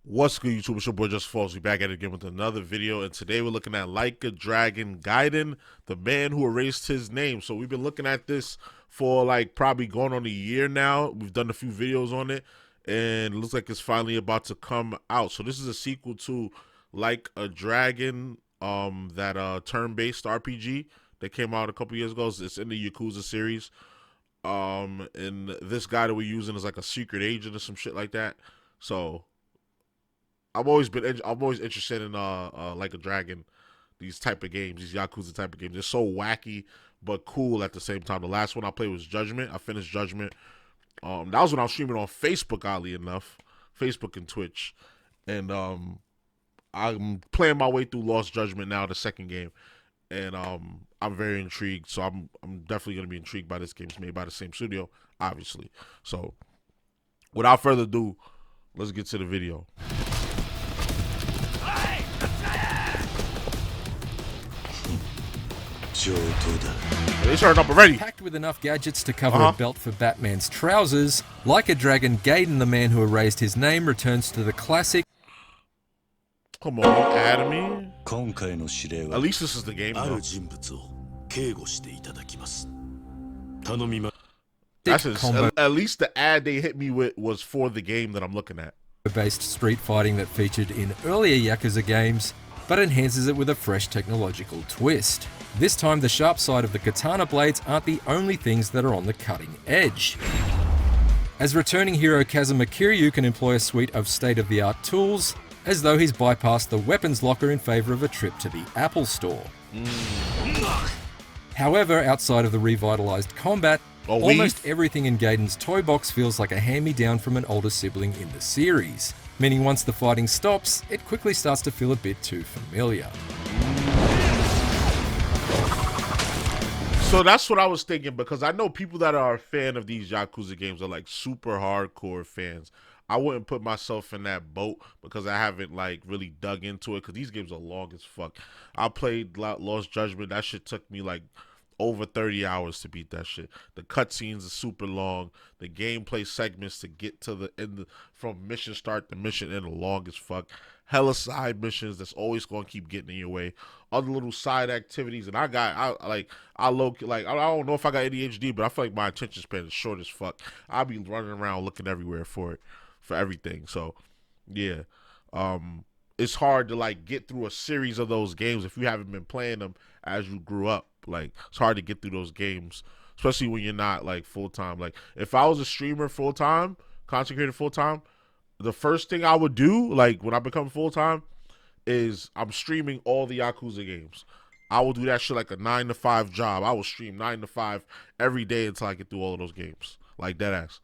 What's good, YouTube? It's your boy JusticeXFalls. We back at it again with another video, and today we're looking at Like a Dragon Gaiden, the man who erased his name. So we've been looking at this for like probably going on a year now. We've done a few videos on it, and it looks like it's finally about to come out. So this is a sequel to Like a Dragon, that turn-based RPG that came out a couple years ago. It's in the Yakuza series. And this guy that we're using is like a secret agent or some shit like that. So I'm always interested in Like a Dragon, these type of games, these Yakuza type of games. They're so wacky but cool at the same time. The last one I played was Judgment. I finished Judgment. That was when I was streaming on Facebook, oddly enough, Facebook and Twitch, and I'm playing my way through Lost Judgment now, the second game, and I'm very intrigued. So I'm definitely gonna be intrigued by this game. It's made by the same studio, obviously. So without further ado, let's get to the video. They started up already. Packed with enough gadgets to cover a belt for Batman's trousers, Like a Dragon Gaiden, the man who erased his name, returns to the classic. Come on, Academy. At least this is the game, though. At least the ad they hit me with was for the game that I'm looking at. Based street fighting that featured in earlier Yakuza games, but enhances it with a fresh technological twist. This time, the sharp side of the katana blades aren't the only things that are on the cutting edge. As returning hero Kazuma Kiryu can employ a suite of state-of-the-art tools, as though he's bypassed the weapons locker in favor of a trip to the Apple Store. However, outside of the revitalized combat, almost everything in Gaiden's toy box feels like a hand-me-down from an older sibling in the series, meaning once the fighting stops, it quickly starts to feel a bit too familiar. So that's what I was thinking, because I know people that are a fan of these Yakuza games are like super hardcore fans. I wouldn't put myself in that boat because I haven't like really dug into it, because these games are long as fuck. I played Lost Judgment. That shit took me like over 30 hours to beat that shit. The cutscenes are super long. The gameplay segments to get to the end, from mission start to mission end, are long as fuck. Hella side missions that's always gonna keep getting in your way. Other little side activities, and I don't know if I got ADHD, but I feel like my attention span is short as fuck. I'll be running around looking everywhere for everything. So yeah, it's hard to like get through a series of those games if you haven't been playing them as you grew up. Like, it's hard to get through those games, especially when you're not like full-time. Like, if I was a streamer full-time, content creator full-time, the first thing I would do, like when I become full-time, is I'm streaming all the Yakuza games. I will do that shit like a 9-to-5 job. I will stream 9 to 5 every day until I get through all of those games. Like, deadass.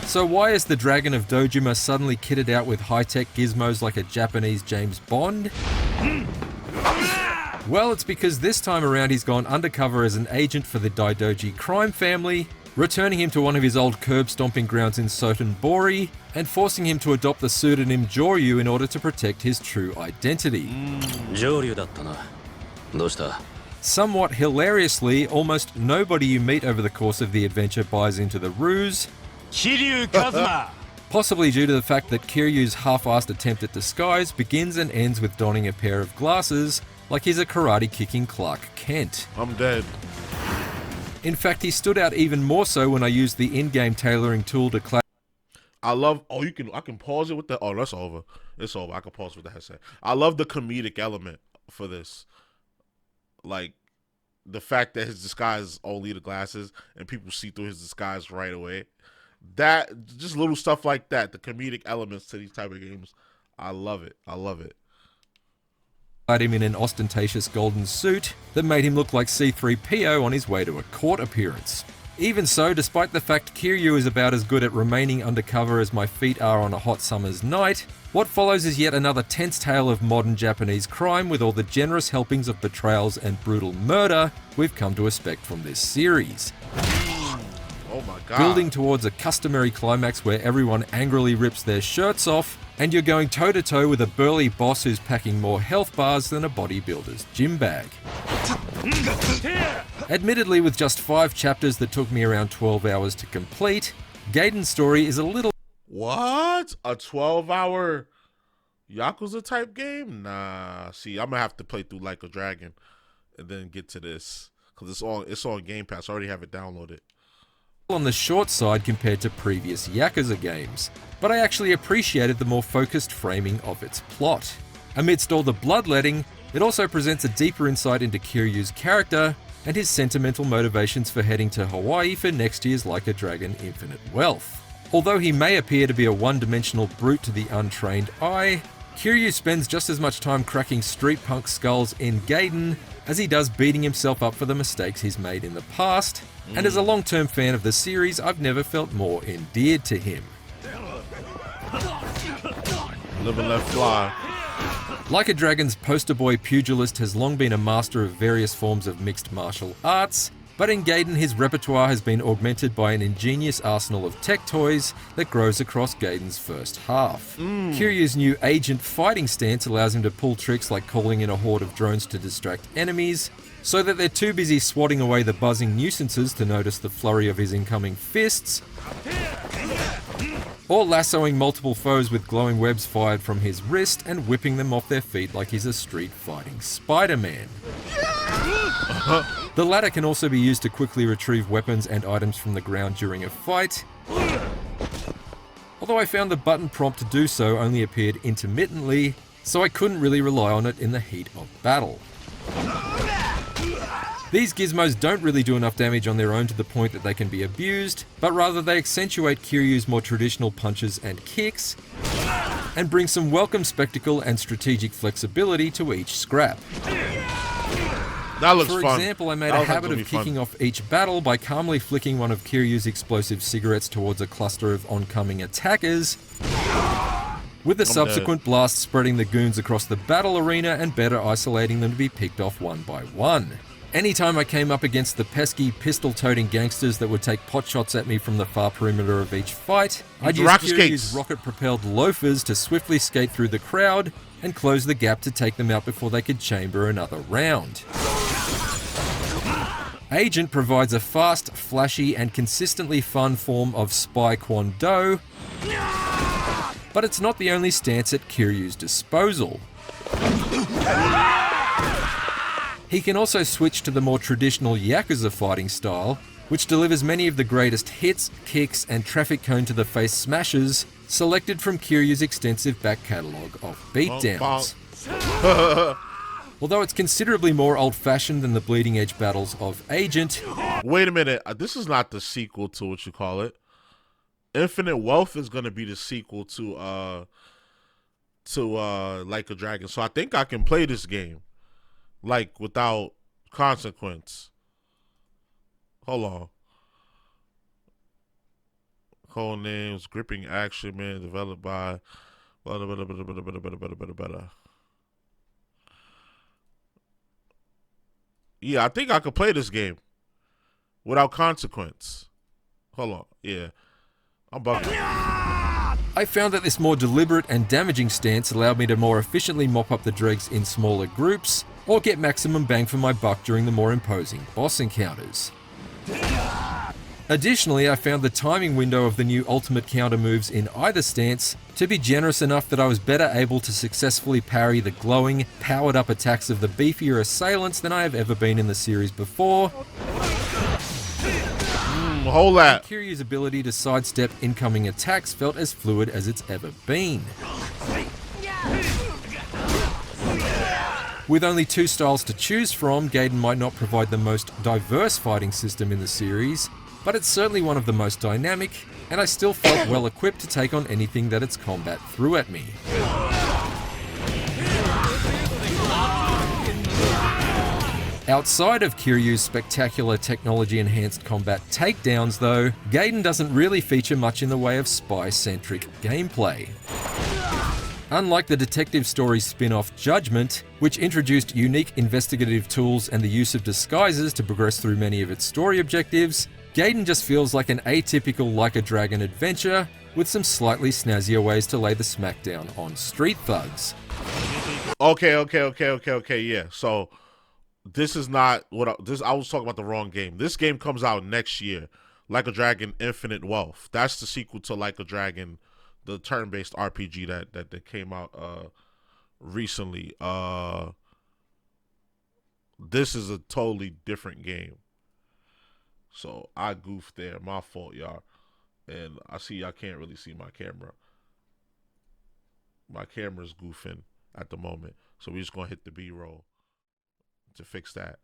So why is the Dragon of Dojima suddenly kitted out with high-tech gizmos like a Japanese James Bond? Well, it's because this time around he's gone undercover as an agent for the Daidoji crime family, returning him to one of his old curb-stomping grounds in Sotenbori, and forcing him to adopt the pseudonym Joryu in order to protect his true identity. Somewhat hilariously, almost nobody you meet over the course of the adventure buys into the ruse, possibly due to the fact that Kiryu's half-assed attempt at disguise begins and ends with donning a pair of glasses, like he's a karate-kicking Clark Kent. I'm dead. In fact, he stood out even more so when I used the in-game tailoring tool to I can pause it with the, that's over. It's over. I can pause with the headset. I love the comedic element for this. Like, the fact that his disguise is only the glasses and people see through his disguise right away. That, just little stuff like that, the comedic elements to these type of games, I love it. I love it. Him in an ostentatious golden suit that made him look like C-3PO on his way to a court appearance. Even so, despite the fact Kiryu is about as good at remaining undercover as my feet are on a hot summer's night, what follows is yet another tense tale of modern Japanese crime with all the generous helpings of betrayals and brutal murder we've come to expect from this series. Oh my god. Building towards a customary climax where everyone angrily rips their shirts off, and you're going toe-to-toe with a burly boss who's packing more health bars than a bodybuilder's gym bag. Admittedly, with just 5 chapters that took me around 12 hours to complete, Gaiden's story is a little... What? A 12-hour Yakuza type game? Nah. See, I'm gonna have to play through Like a Dragon and then get to this. Because it's on Game Pass. I already have it downloaded. On the short side compared to previous Yakuza games, but I actually appreciated the more focused framing of its plot. Amidst all the bloodletting, it also presents a deeper insight into Kiryu's character and his sentimental motivations for heading to Hawaii for next year's Like a Dragon Infinite Wealth. Although he may appear to be a one-dimensional brute to the untrained eye, Kiryu spends just as much time cracking street punk skulls in Gaiden as he does beating himself up for the mistakes he's made in the past, and as a long-term fan of the series, I've never felt more endeared to him. Live and let fly. Like a Dragon's poster boy pugilist has long been a master of various forms of mixed martial arts, but in Gaiden his repertoire has been augmented by an ingenious arsenal of tech toys that grows across Gaiden's first half. Kiryu's new agent fighting stance allows him to pull tricks like calling in a horde of drones to distract enemies, so that they're too busy swatting away the buzzing nuisances to notice the flurry of his incoming fists, or lassoing multiple foes with glowing webs fired from his wrist and whipping them off their feet like he's a street-fighting Spider-Man. The latter can also be used to quickly retrieve weapons and items from the ground during a fight, although I found the button prompt to do so only appeared intermittently, so I couldn't really rely on it in the heat of battle. These gizmos don't really do enough damage on their own to the point that they can be abused, but rather they accentuate Kiryu's more traditional punches and kicks, and bring some welcome spectacle and strategic flexibility to each scrap. That looks fun. For example, I made a habit of kicking off each battle by calmly flicking one of Kiryu's explosive cigarettes towards a cluster of oncoming attackers, with the subsequent blast spreading the goons across the battle arena and better isolating them to be picked off one by one. Anytime I came up against the pesky pistol-toting gangsters that would take potshots at me from the far perimeter of each fight, I'd use Kiryu's rocket-propelled loafers to swiftly skate through the crowd and close the gap to take them out before they could chamber another round. Agent provides a fast, flashy, and consistently fun form of spy Kwon-Do, but it's not the only stance at Kiryu's disposal. He can also switch to the more traditional Yakuza fighting style, which delivers many of the greatest hits, kicks, and traffic cone to the face smashes selected from Kiryu's extensive back catalogue of beatdowns. Although it's considerably more old-fashioned than the bleeding-edge battles of Agent. Wait a minute, this is not the sequel to what you call it. Infinite Wealth is going to be the sequel to Like a Dragon, so I think I can play this game. Like, without consequence. Hold on. Code names, gripping action, man, developed by... Yeah, I think I could play this game without consequence. Hold on. Yeah. I'm bugging. I found that this more deliberate and damaging stance allowed me to more efficiently mop up the dregs in smaller groups, or get maximum bang for my buck during the more imposing boss encounters. Additionally, I found the timing window of the new ultimate counter moves in either stance to be generous enough that I was better able to successfully parry the glowing, powered-up attacks of the beefier assailants than I have ever been in the series before. Hold that. Kiryu's ability to sidestep incoming attacks felt as fluid as it's ever been. With only 2 styles to choose from, Gaiden might not provide the most diverse fighting system in the series, but it's certainly one of the most dynamic, and I still felt well equipped to take on anything that its combat threw at me. Outside of Kiryu's spectacular technology-enhanced combat takedowns though, Gaiden doesn't really feature much in the way of spy-centric gameplay. Unlike the detective story spin-off Judgment, which introduced unique investigative tools and the use of disguises to progress through many of its story objectives, Gaiden just feels like an atypical Like a Dragon adventure, with some slightly snazzier ways to lay the smackdown on street thugs. Okay, yeah. So, this is not what I was talking about the wrong game. This game comes out next year. Like a Dragon Infinite Wealth. That's the sequel to Like a Dragon, the turn-based RPG that came out recently. This is a totally different game. So I goofed there. My fault, y'all. And I see y'all can't really see my camera. My camera's goofing at the moment. So we're just gonna hit the B-roll to fix that.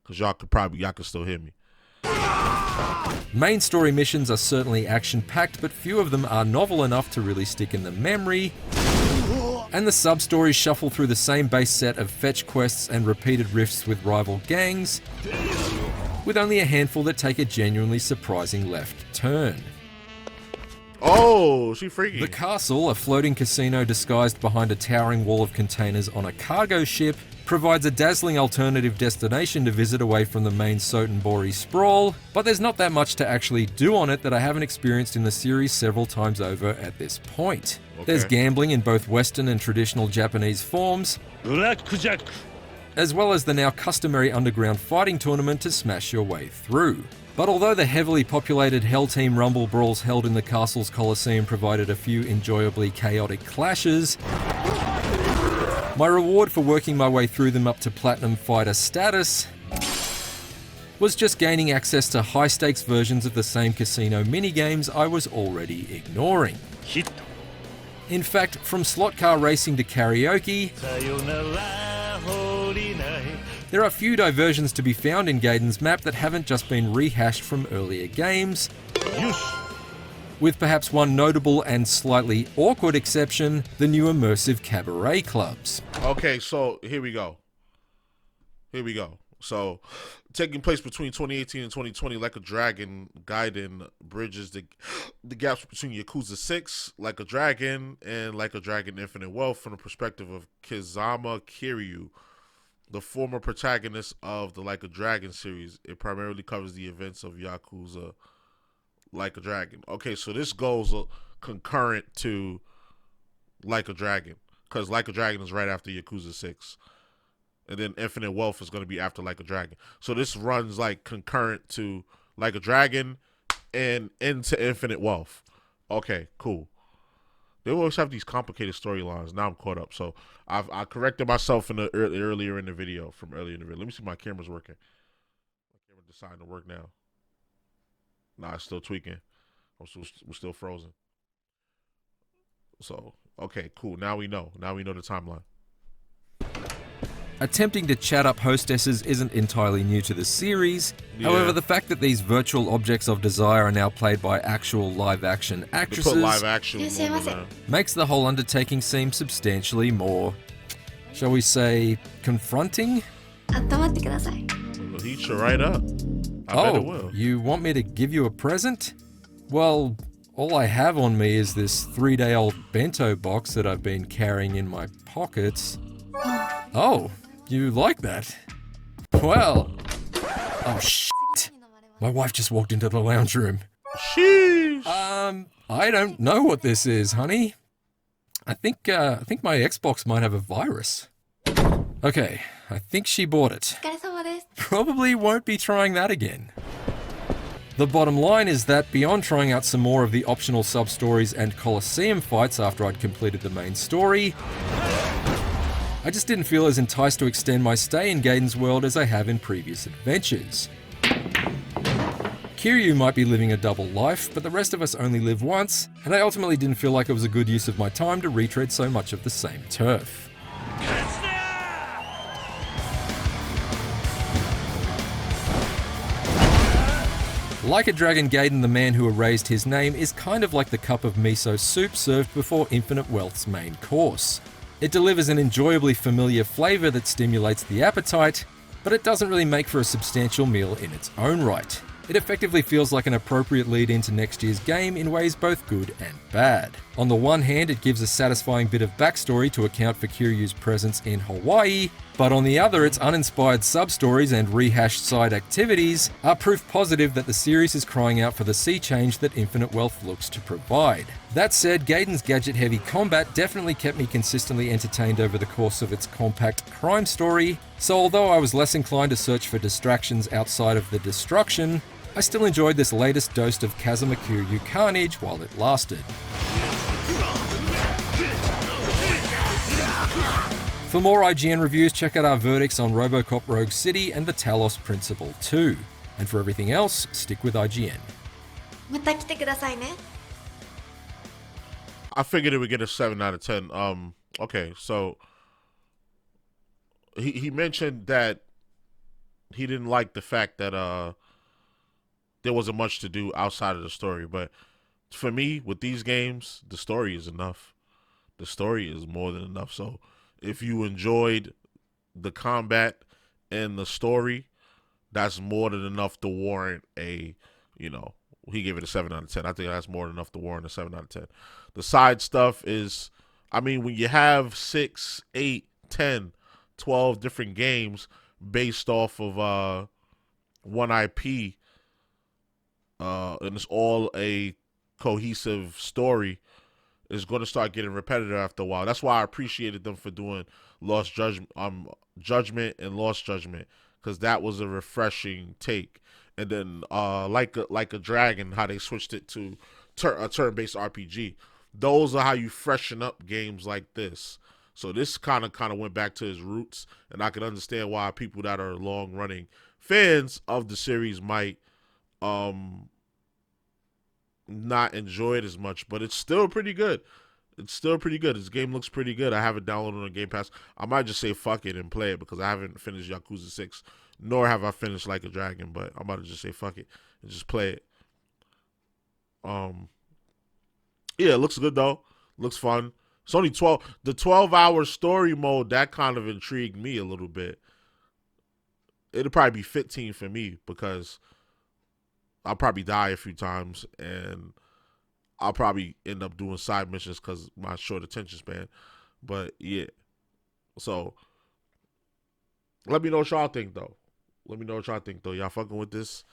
Cause y'all could still hear me. Main story missions are certainly action-packed, but few of them are novel enough to really stick in the memory. And the sub-stories shuffle through the same base set of fetch quests and repeated rifts with rival gangs, with only a handful that take a genuinely surprising left turn. Oh, she freaky. The castle, a floating casino disguised behind a towering wall of containers on a cargo ship, provides a dazzling alternative destination to visit away from the main Sotenbori sprawl, but there's not that much to actually do on it that I haven't experienced in the series several times over at this point. Okay. There's gambling in both Western and traditional Japanese forms, as well as the now customary underground fighting tournament to smash your way through. But although the heavily populated Hell Team Rumble brawls held in the castle's Colosseum provided a few enjoyably chaotic clashes, my reward for working my way through them up to Platinum Fighter status was just gaining access to high-stakes versions of the same casino minigames I was already ignoring. In fact, from slot car racing to karaoke, there are few diversions to be found in Gaiden's map that haven't just been rehashed from earlier games, with perhaps one notable and slightly awkward exception, the new immersive cabaret clubs. Okay, so here we go. So, taking place between 2018 and 2020, Like a Dragon, Gaiden bridges the gaps between Yakuza 6, Like a Dragon, and Like a Dragon Infinite Wealth from the perspective of Kizama Kiryu, the former protagonist of the Like a Dragon series. It primarily covers the events of Yakuza Like a Dragon. Okay, so this goes concurrent to Like a Dragon, because Like a Dragon is right after Yakuza 6. And then Infinite Wealth is going to be after Like a Dragon. So this runs like concurrent to Like a Dragon and into Infinite Wealth. Okay, cool. They always have these complicated storylines. Now I'm caught up. So I corrected myself in the earlier in the video. Let me see if my camera's working. My camera deciding to work now. Nah, it's still tweaking. We're still frozen. So, okay, cool. Now we know the timeline. Attempting to chat up hostesses isn't entirely new to the series. Yeah. However, the fact that these virtual objects of desire are now played by actual live-action actresses makes the whole undertaking seem substantially more, shall we say, confronting? It'll heat you right up. I bet it will. You want me to give you a present? Well, all I have on me is this 3-day-old bento box that I've been carrying in my pockets. Oh. You like that? Well, oh shit. My wife just walked into the lounge room. Sheesh. I don't know what this is, honey. I think my Xbox might have a virus. Okay, I think she bought it. Probably won't be trying that again. The bottom line is that beyond trying out some more of the optional sub-stories and Colosseum fights after I'd completed the main story, I just didn't feel as enticed to extend my stay in Gaiden's world as I have in previous adventures. Kiryu might be living a double life, but the rest of us only live once, and I ultimately didn't feel like it was a good use of my time to retread so much of the same turf. Like a Dragon, Gaiden, the man who erased his name, is kind of like the cup of miso soup served before Infinite Wealth's main course. It delivers an enjoyably familiar flavour that stimulates the appetite, but it doesn't really make for a substantial meal in its own right. It effectively feels like an appropriate lead into next year's game in ways both good and bad. On the one hand, it gives a satisfying bit of backstory to account for Kiryu's presence in Hawaii, But on the other, its uninspired sub-stories and rehashed side activities are proof positive that the series is crying out for the sea change that Infinite Wealth looks to provide. That said, Gaiden's gadget-heavy combat definitely kept me consistently entertained over the course of its compact crime story, so although I was less inclined to search for distractions outside of the destruction, I still enjoyed this latest dose of Kazuma Kiryu carnage while it lasted. For more IGN reviews, check out our verdicts on RoboCop Rogue City and the Talos Principle 2. And for everything else, stick with IGN. また来てくださいね。 I figured it would get a 7 out of 10. Okay, so he mentioned that he didn't like the fact that there wasn't much to do outside of the story, but for me, with these games, the story is enough. The story is more than enough. So if you enjoyed the combat and the story, that's more than enough to warrant a, he gave it a 7 out of 10. I think that's more than enough to warrant a 7 out of 10. The side stuff is, when you have 6, 8, 10, 12 different games based off of one IP, and it's all a cohesive story, is going to start getting repetitive after a while. That's why I appreciated them for doing Lost Judgment and Lost Judgment, because that was a refreshing take. And then like a Dragon, how they switched it to a turn-based RPG. Those are how you freshen up games like this. So this kind of went back to his roots, and I can understand why people that are long-running fans of the series might not enjoy it as much, but it's still pretty good. It's still pretty good. This game looks pretty good. I have it downloaded on Game Pass. I might just say fuck it and play it, because I haven't finished Yakuza 6, nor have I finished Like a Dragon, but I'm about to just say fuck it and just play it. Yeah, it looks good though. Looks fun. It's only 12. The 12-hour story mode, that kind of intrigued me a little bit. It'll probably be 15 for me, because I'll probably die a few times, and I'll probably end up doing side missions because my short attention span. But yeah, so let me know what y'all think though. Y'all fucking with this?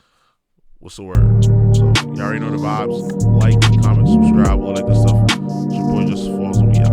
What's the word? So y'all already know the vibes. Like, comment, subscribe, all that good stuff. It's your boy JusticeXFalls, and we out.